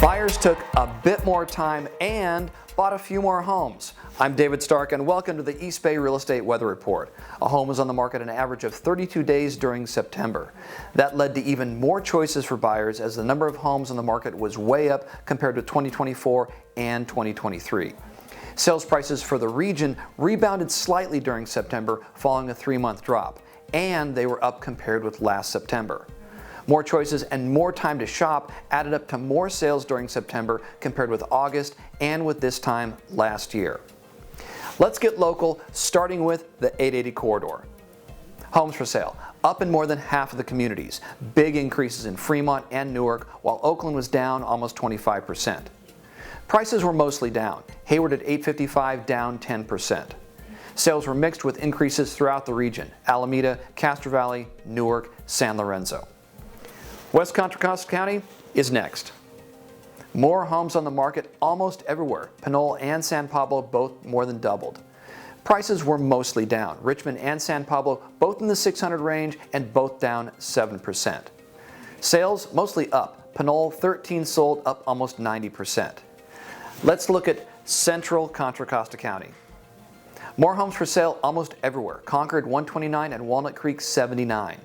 Buyers took a bit more time and bought a few more homes. I'm David Stark and welcome to the East Bay Real Estate Weather Report. A home was on the market an average of 32 days during September. That led to even more choices for buyers as the number of homes on the market was way up compared to 2024 and 2023. Sales prices for the region rebounded slightly during September following a 3-month drop, and they were up compared with last September. More choices and more time to shop added up to more sales during September compared with August and with this time last year. Let's get local, starting with the 880 corridor. Homes for sale, up in more than half of the communities. Big increases in Fremont and Newark, while Oakland was down almost 25%. Prices were mostly down. Hayward at $855 down 10%. Sales were mixed with increases throughout the region: Alameda, Castro Valley, Newark, San Lorenzo. West Contra Costa County is next. More homes on the market almost everywhere. Pinole and San Pablo both more than doubled. Prices were mostly down. Richmond and San Pablo both in the 600 range and both down 7%. Sales mostly up. Pinole 13 sold, up almost 90%. Let's look at Central Contra Costa County. More homes for sale almost everywhere. Concord 129 and Walnut Creek 79.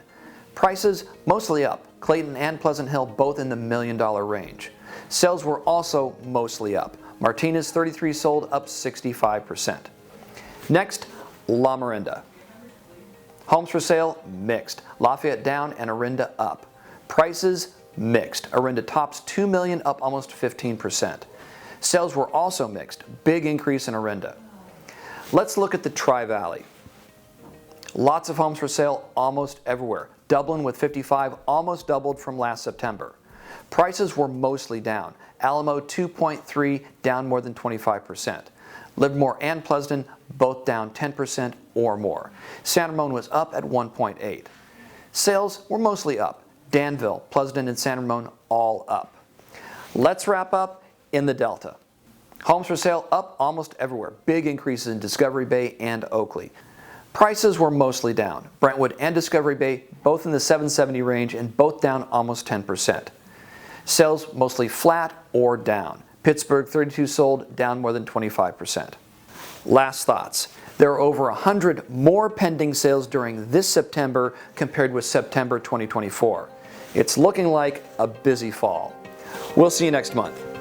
Prices mostly up. Clayton and Pleasant Hill both in the $1 million range. Sales were also mostly up. Martinez 33 sold, up 65%. Next, La Miranda. Homes for sale mixed. Lafayette down and Orinda up. Prices mixed. Orinda tops $2 million, up almost 15%. Sales were also mixed. Big increase in Orinda. Let's look at the Tri-Valley. Lots of homes for sale almost everywhere. Dublin with 55 almost doubled from last September. Prices were mostly down. Alamo 2.3 down more than 25%. Livermore and Pleasant both down 10% or more. San Ramon was up at 1.8. Sales were mostly up. Danville, Pleasant and San Ramon all up. Let's wrap up in the Delta. Homes for sale up almost everywhere. Big increases in Discovery Bay and Oakley. Prices were mostly down. Brentwood and Discovery Bay both in the 770 range and both down almost 10%. Sales mostly flat or down. Pittsburgh 32 sold, down more than 25%. Last thoughts. There are over 100 more pending sales during this September compared with September 2024. It's looking like a busy fall. We'll see you next month.